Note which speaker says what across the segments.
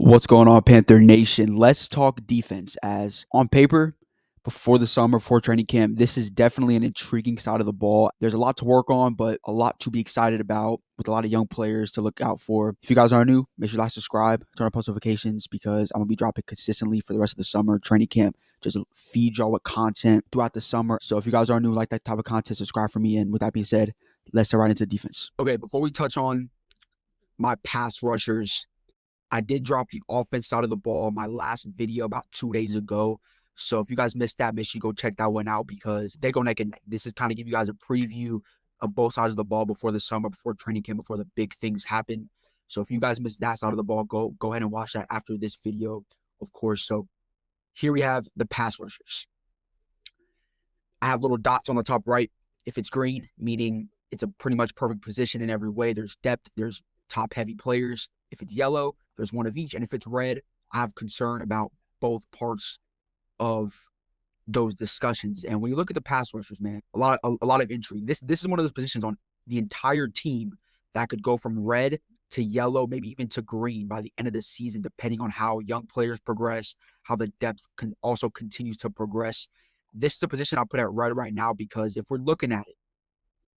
Speaker 1: What's going on, Panther Nation? Let's talk defense. As on paper, before the summer, before training camp, this is definitely an intriguing side of the ball. There's a lot to work on, but a lot to be excited about with a lot of young players to look out for. If you guys are new, make sure you like, subscribe, turn on post notifications because I'm going to be dropping consistently for the rest of the summer. Training camp, just feed y'all with content throughout the summer. So if you guys are new, like that type of content, subscribe for me. And with that being said, let's get right into defense. Okay, before we touch on my pass rushers, I did drop the offense side of the ball on my last video about 2 days ago. So if you guys missed that, make sure you go check that one out because they go neck and neck. This is kind of give you guys a preview of both sides of the ball before the summer, before training camp, before the big things happen. So if you guys missed that side of the ball, go ahead and watch that after this video, of course. So here we have the pass rushers. I have little dots on the top right. If it's green, meaning it's a pretty much perfect position in every way. There's depth, there's top-heavy players. If it's yellow, there's one of each. And if it's red, I have concern about both parts of those discussions. And when you look at the pass rushers, man, a lot of intrigue. This is one of those positions on the entire team that could go from red to yellow, maybe even to green by the end of the season, depending on how young players progress, how the depth also continues to progress. This is a position I'll put at red right now because if we're looking at it,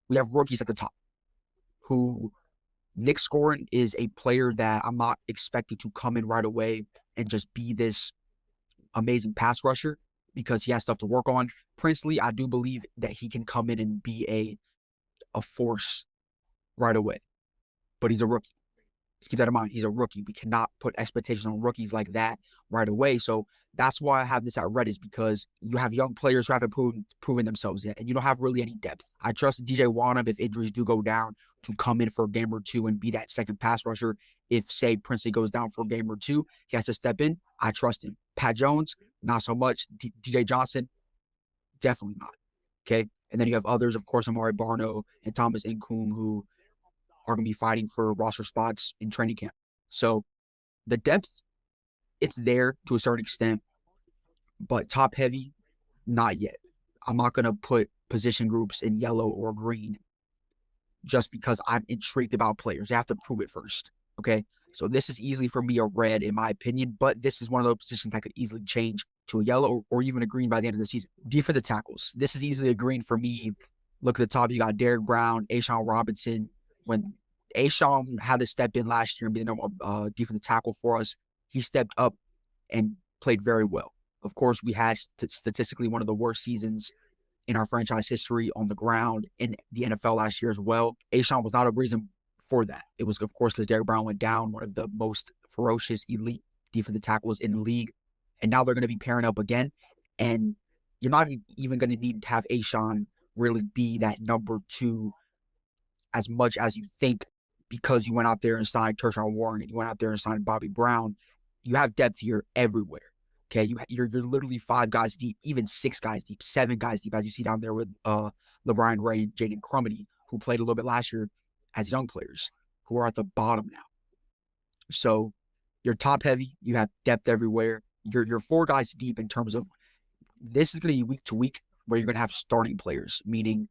Speaker 1: we have rookies at the top who Nick Scorin is a player that I'm not expecting to come in right away and just be this amazing pass rusher because he has stuff to work on. Princely, I do believe that he can come in and be a force right away, but he's a rookie. Let's keep that in mind. He's a rookie. We cannot put expectations on rookies like that right away. So that's why I have this at red, is because you have young players who haven't proven themselves yet, and you don't have really any depth. I trust DJ Wanham, if injuries do go down, to come in for a game or two and be that second pass rusher. If, say, Princely goes down for a game or two, he has to step in. I trust him. Pat Jones, not so much. DJ Johnson, definitely not. Okay? And then you have others, of course, Amari Barno and Thomas Incoom, who are going to be fighting for roster spots in training camp. So the depth, it's there to a certain extent, but top heavy, not yet. I'm not going to put position groups in yellow or green just because I'm intrigued about players. They have to prove it first, okay? So this is easily for me a red in my opinion, but this is one of those positions that could easily change to a yellow or even a green by the end of the season. Defensive tackles. This is easily a green for me. Look at the top. You got Derek Brown, A'Shawn Robinson. When A'Shawn had to step in last year and be the number one defensive tackle for us, he stepped up and played very well. Of course, we had statistically one of the worst seasons in our franchise history on the ground in the NFL last year as well. A'Shawn was not a reason for that. It was, of course, because Derek Brown went down, one of the most ferocious, elite defensive tackles in the league. And now they're going to be pairing up again. And you're not even going to need to have A'Shawn really be that number two as much as you think, because you went out there and signed Tershawn Warren and you went out there and signed Bobby Brown. You have depth here everywhere. Okay, you're literally 5 guys deep, even 6 guys deep, 7 guys deep, as you see down there with LeBron Ray and Jaden Crumedy, who played a little bit last year as young players, who are at the bottom now. So you're top heavy, you have depth everywhere. You're 4 guys deep in terms of, this is going to be week to week where you're going to have starting players, meaning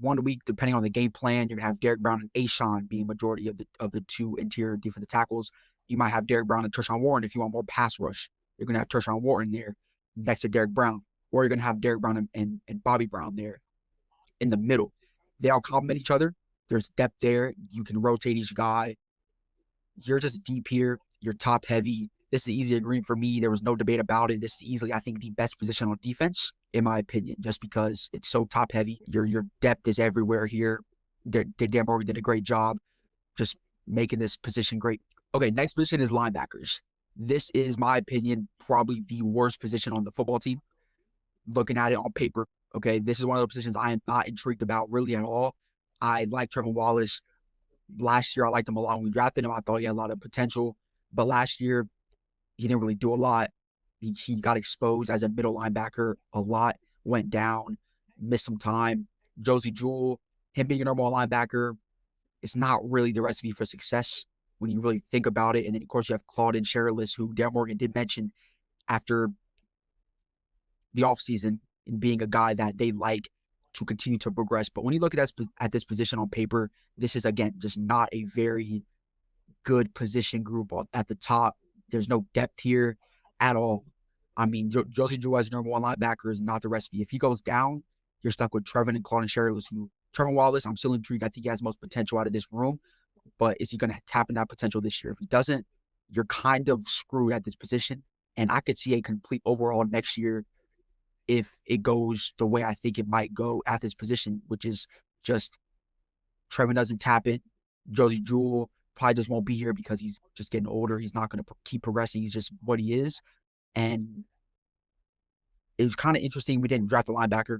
Speaker 1: 1 week, depending on the game plan, you're going to have Derek Brown and A'Shawn being majority of the 2 interior defensive tackles. You might have Derek Brown and Tershawn Warren if you want more pass rush. You're going to have Tershawn Warren there next to Derek Brown. Or you're going to have Derek Brown and Bobby Brown there in the middle. They all complement each other. There's depth there. You can rotate each guy. You're just deep here. You're top heavy. This is easy green for me. There was no debate about it. This is easily, I think, the best position on defense, in my opinion, just because it's so top heavy. Your depth is everywhere here. Dan Morgan did a great job just making this position great. Okay, next position is linebackers. This is, my opinion, probably the worst position on the football team. Looking at it on paper, okay, this is one of those positions I am not intrigued about really at all. I like Trevor Wallace. Last year, I liked him a lot when we drafted him. I thought he had a lot of potential. But last year, he didn't really do a lot. He got exposed as a middle linebacker a lot, went down, missed some time. Josie Jewell, him being a normal linebacker, it's not really the recipe for success when you really think about it. And then, of course, you have Claudin Sherrillis, who Dan Morgan did mention after the offseason in being a guy that they like to continue to progress. But when you look at this position on paper, this is, again, just not a very good position group at the top. There's no depth here at all. I mean, Josie Jewell as your number one linebacker is not the recipe. If he goes down, you're stuck with Trevin and Claude and Sherrills. Trevin Wallace, I'm still intrigued. I think he has the most potential out of this room, but is he going to tap in that potential this year? If he doesn't, you're kind of screwed at this position. And I could see a complete overhaul next year if it goes the way I think it might go at this position, which is just Trevin doesn't tap it. Josie Jewell probably just won't be here because he's just getting older. He's not going to keep progressing. He's just what he is. And it was kind of interesting. We didn't draft a linebacker,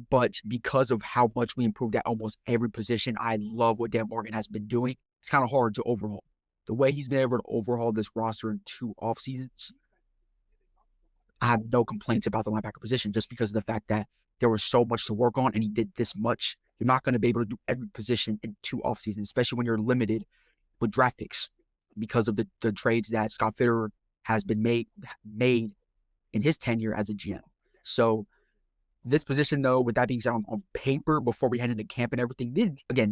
Speaker 1: but because of how much we improved at almost every position, I love what Dan Morgan has been doing. It's kind of hard to overhaul. The way he's been able to overhaul this roster in 2 off seasons, I have no complaints about the linebacker position just because of the fact that there was so much to work on and he did this much. You're not going to be able to do every position in 2 off seasons, especially when you're limited with draft picks because of the trades that Scott Fitterer has been made in his tenure as a GM. So this position, though, with that being said, on paper, before we head into camp and everything,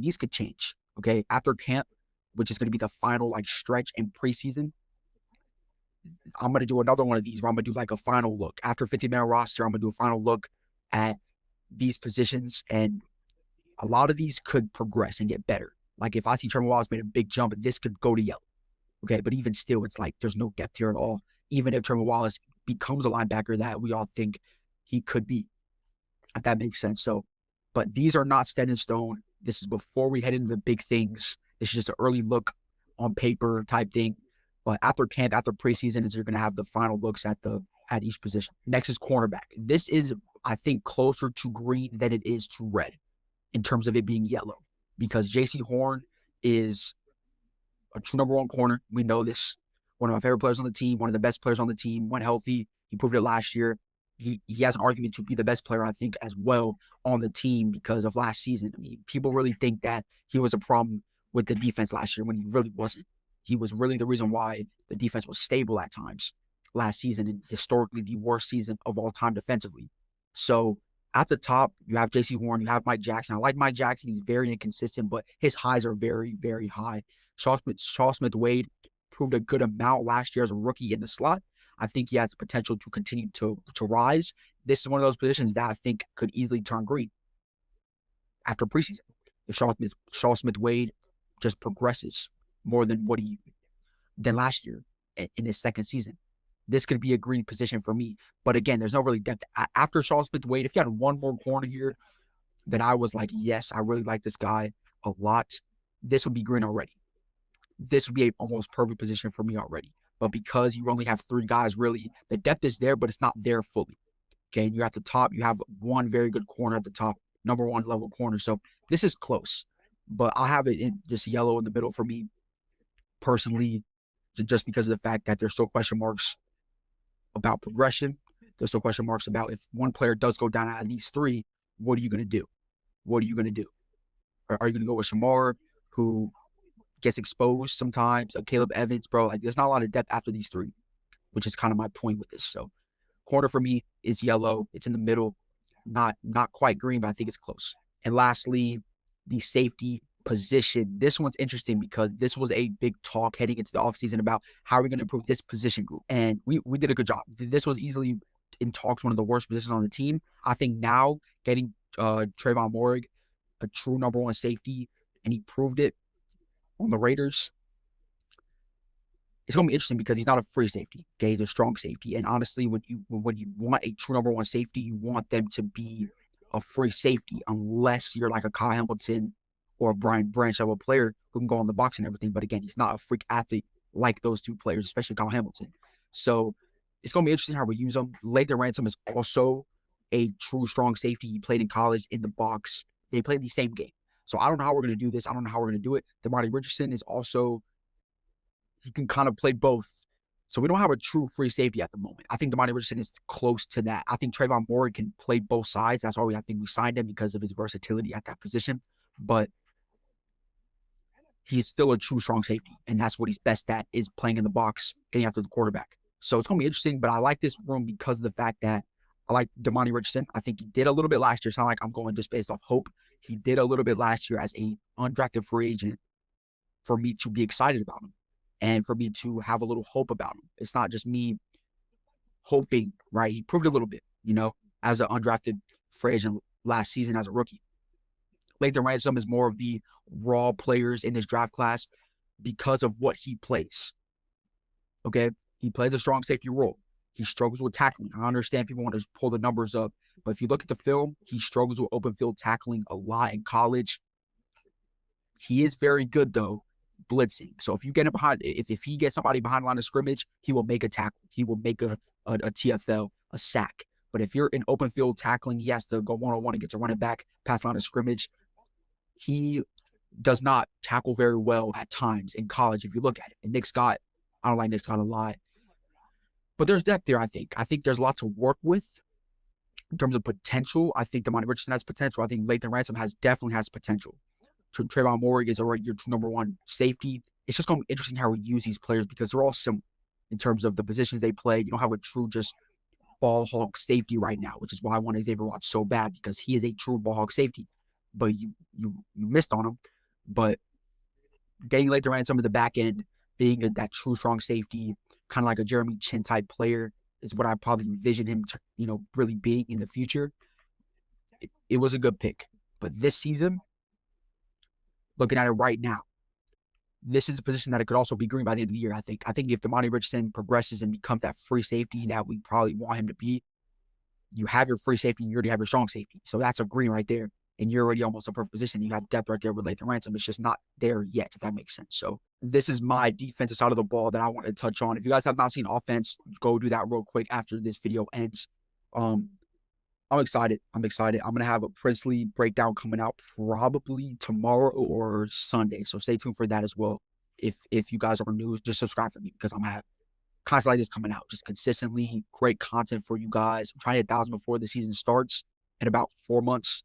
Speaker 1: these could change, okay? After camp, which is going to be the final, stretch in preseason, I'm going to do another one of these where I'm going to do, a final look. After 50-man roster, I'm going to do a final look at these positions, and a lot of these could progress and get better. If I see Trevor Wallace made a big jump, this could go to yellow, okay? But even still, it's there's no depth here at all, even if Trevor Wallace becomes a linebacker that we all think he could be, if that makes sense. So, but these are not set in stone. This is before we head into the big things. This is just an early look on paper type thing. But after camp, after preseason, is you're going to have the final looks at each position. Next is cornerback. This is, I think, closer to green than it is to red in terms of it being yellow, because J.C. Horn is a true number 1 corner. We know this. One of my favorite players on the team, one of the best players on the team, when healthy. He proved it last year. He has an argument to be the best player, I think, as well on the team because of last season. I mean, people really think that he was a problem with the defense last year when he really wasn't. He was really the reason why the defense was stable at times last season, and historically the worst season of all time defensively. So at the top, you have J.C. Horn, you have Mike Jackson. I like Mike Jackson. He's very inconsistent, but his highs are very, very high. Shaw Smith-Wade proved a good amount last year as a rookie in the slot. I think he has the potential to continue to rise. This is one of those positions that I think could easily turn green after preseason. If Shaw Smith-Wade just progresses more than than last year in his second season, this could be a green position for me. But again, there's no really depth. After Shaw Smith-Wade, if you had one more corner here that I was like, yes, I really like this guy a lot, this would be green already. This would be an almost perfect position for me already. But because you only have 3 guys, really, the depth is there, but it's not there fully. Okay, and you're at the top. You have one very good corner at the top, number 1 level corner. So this is close. But I'll have it in just yellow in the middle for me personally, just because of the fact that there's still question marks about progression. There's still question marks about if one player does go down out of these 3, what are you going to do? What are you going to do? Are you going to go with Shamar, who gets exposed sometimes? Caleb Evans, bro. There's not a lot of depth after these 3, which is kind of my point with this. So corner for me is yellow. It's in the middle. Not quite green, but I think it's close. And lastly, the safety position. This one's interesting because this was a big talk heading into the offseason about how are we going to improve this position group. And we did a good job. This was easily in talks one of the worst positions on the team. I think now getting Trayvon Moehrig, a true number 1 safety, and he proved it on the Raiders, it's going to be interesting because he's not a free safety. Okay, he's a strong safety. And honestly, when you want a true number 1 safety, you want them to be a free safety, unless you're like a Kyle Hamilton or a Brian Branch level player who can go on the box and everything. But again, he's not a freak athlete like those 2 players, especially Kyle Hamilton. So it's going to be interesting how we use him. Lathan Ransom is also a true strong safety. He played in college in the box. They played the same game. So I don't know how we're going to do this. I don't know how we're going to do it. Damari Richardson is also, he can kind of play both. So we don't have a true free safety at the moment. I think Damari Richardson is close to that. I think Trayvon Moehrig can play both sides. That's why I think we signed him, because of his versatility at that position. But he's still a true strong safety, and that's what he's best at, is playing in the box, getting after the quarterback. So it's going to be interesting, but I like this room because of the fact that I like Damari Richardson. I think he did a little bit last year. It's not like I'm going just based off hope. He did a little bit last year as a undrafted free agent for me to be excited about him. and for me to have a little hope about him. It's not just me hoping, right? He proved a little bit, as an undrafted free agent last season as a rookie. Lathan Ransom is more of the raw players in this draft class because of what he plays. Okay? He plays a strong safety role. He struggles with tackling. I understand people want to pull the numbers up, but if you look at the film, he struggles with open field tackling a lot in college. He is very good, though, blitzing. So if you get him behind, if he gets somebody behind the line of scrimmage, he will make a tackle. He will make a TFL, a sack. But if you're in open field tackling, he has to go one-on-one and get to running back, past line of scrimmage. He does not tackle very well at times in college if you look at it. And Nick Scott, I don't like Nick Scott a lot. But there's depth there, I think. I think there's lots to work with in terms of potential. I think Damani Richardson has potential. I think Lathan Ransom definitely has potential. Trayvon Moore is already your number one safety. It's just going to be interesting how we use these players because they're all similar in terms of the positions they play. You don't have a true just ball hawk safety right now, which is why I want Xavier Watts so bad because he is a true ball hawk safety. But you missed on him. But getting Lathan Ransom at the back end, being that true strong safety, kind of like a Jeremy Chin type player, is what I probably envision him, really being in the future. It was a good pick. But this season, looking at it right now, this is a position that it could also be green by the end of the year, I think. I think if Damani Richardson progresses and becomes that free safety that we probably want him to be, you have your free safety and you already have your strong safety. So that's a green right there. And you're already almost a perfect position. You got depth right there with Lathan Ransom. It's just not there yet, if that makes sense. So this is my defensive side of the ball that I want to touch on. If you guys have not seen offense, go do that real quick after this video ends. I'm excited. I'm going to have a Princely breakdown coming out probably tomorrow or Sunday. So stay tuned for that as well. If you guys are new, just subscribe for me because I'm going to have content like this coming out just consistently. Great content for you guys. I'm trying to hit 1,000 before the season starts in about 4 months.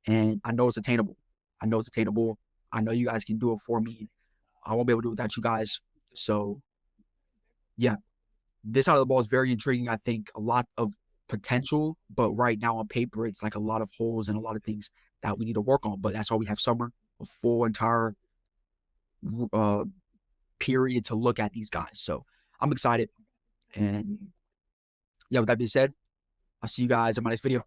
Speaker 1: And I know it's attainable. I know you guys can do it for me. I won't be able to do it without you guys. So, yeah. This side of the ball is very intriguing. I think a lot of potential, but right now on paper, it's like a lot of holes and a lot of things that we need to work on. But that's why we have summer, a full entire period to look at these guys. So I'm excited. And yeah, with that being said, I'll see you guys in my next video.